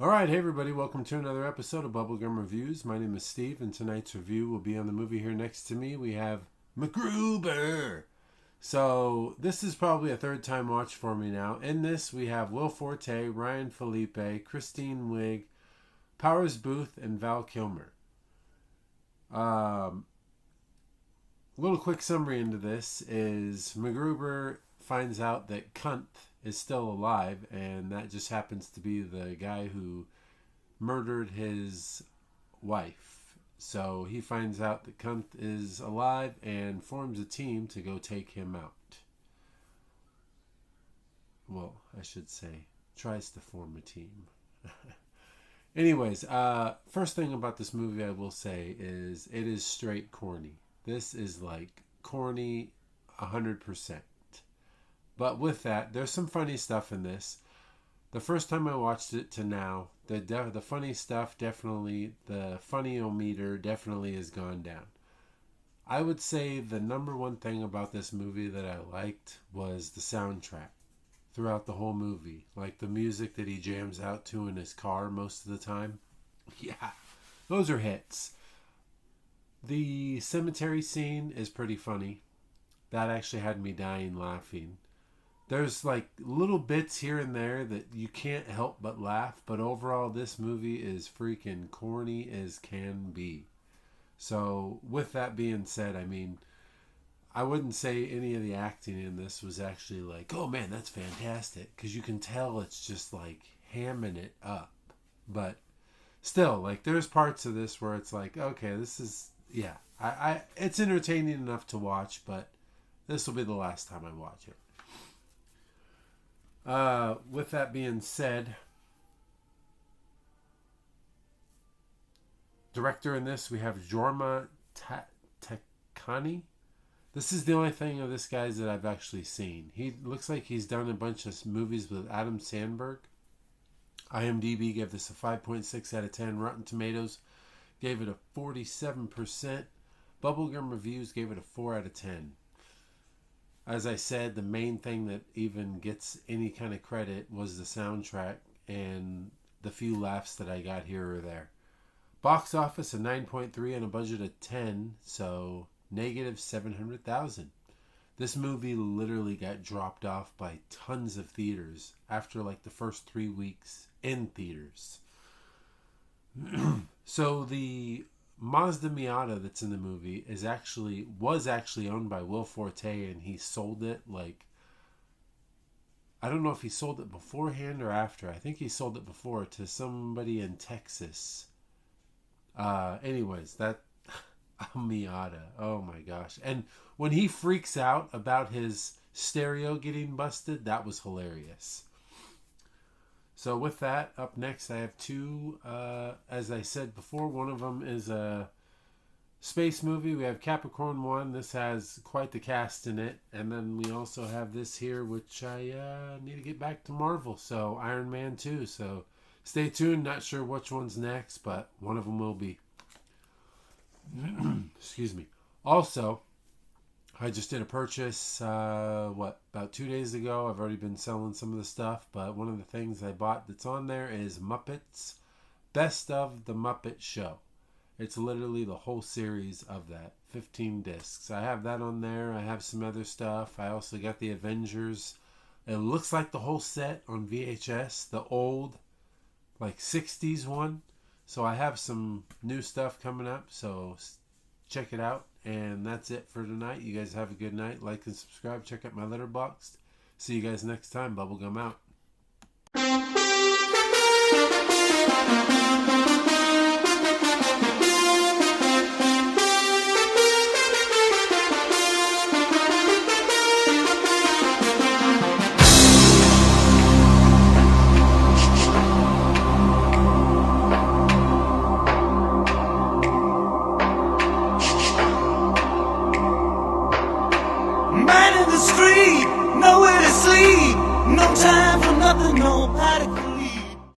Alright, hey everybody, welcome to another episode of Bubblegum Reviews. My name is Steve, and tonight's review will be on the movie here next to me. We have MacGruber. So, this is probably a third time watch for me now. In this, we have Will Forte, Ryan Felipe, Christine Wiig, Powers Booth, and Val Kilmer. A little quick summary into this is MacGruber finds out that Cunth is still alive, and that just happens to be the guy who murdered his wife. So he finds out that Cunth is alive and forms a team to go take him out. Well, I should say, tries to form a team. Anyways, first thing about this movie I will say is it is straight corny. This is like corny 100%. But with that, there's some funny stuff in this. The first time I watched it to now, the funny stuff definitely, the funny-o-meter definitely has gone down. I would say the number one thing about this movie that I liked was the soundtrack throughout the whole movie. Like the music that he jams out to in his car most of the time. Yeah, those are hits. The cemetery scene is pretty funny. That actually had me dying laughing. There's like little bits here and there that you can't help but laugh, but overall this movie is freaking corny as can be. So with that being said, I mean, I wouldn't say any of the acting in this was actually like, oh man, that's fantastic, because you can tell it's just like hamming it up. But still, like there's parts of this where it's like, okay, this is, yeah, it's entertaining enough to watch, but this will be the last time I watch it. With that being said, director in this, we have Jorma Taccani. This is the only thing of this guy's that I've actually seen. He looks like he's done a bunch of movies with Adam Sandberg. IMDb gave this a 5.6 out of 10. Rotten Tomatoes gave it a 47%. Bubblegum Reviews gave it a 4 out of 10. As I said, the main thing that even gets any kind of credit was the soundtrack and the few laughs that I got here or there. Box office a 9.3 and a budget of 10, so negative 700,000. This movie literally got dropped off by tons of theaters after like the first 3 weeks in theaters. So the Mazda Miata that's in the movie was actually owned by Will Forte, and he sold it like, I don't know if he sold it beforehand or after. I think he sold it before to somebody in Texas. Anyways, that Miata, oh my gosh. And when he freaks out about his stereo getting busted, that was hilarious. So with that, up next I have two, as I said before, one of them is a space movie. We have Capricorn 1. This has quite the cast in it. And then we also have this here, which I need to get back to Marvel. So Iron Man 2. So stay tuned. Not sure which one's next, but one of them will be. Excuse me. Also, I just did a purchase, about 2 days ago. I've already been selling some of the stuff, but one of the things I bought that's on there is Muppets Best of the Muppet Show. It's literally the whole series of that, 15 discs. I have that on there. I have some other stuff. I also got the Avengers. It looks like the whole set on VHS, the old, like 60s one. So I have some new stuff coming up, so check it out. And that's it for tonight. You guys have a good night. Like and subscribe. Check out my letterboxd. See you guys next time. Bubblegum out.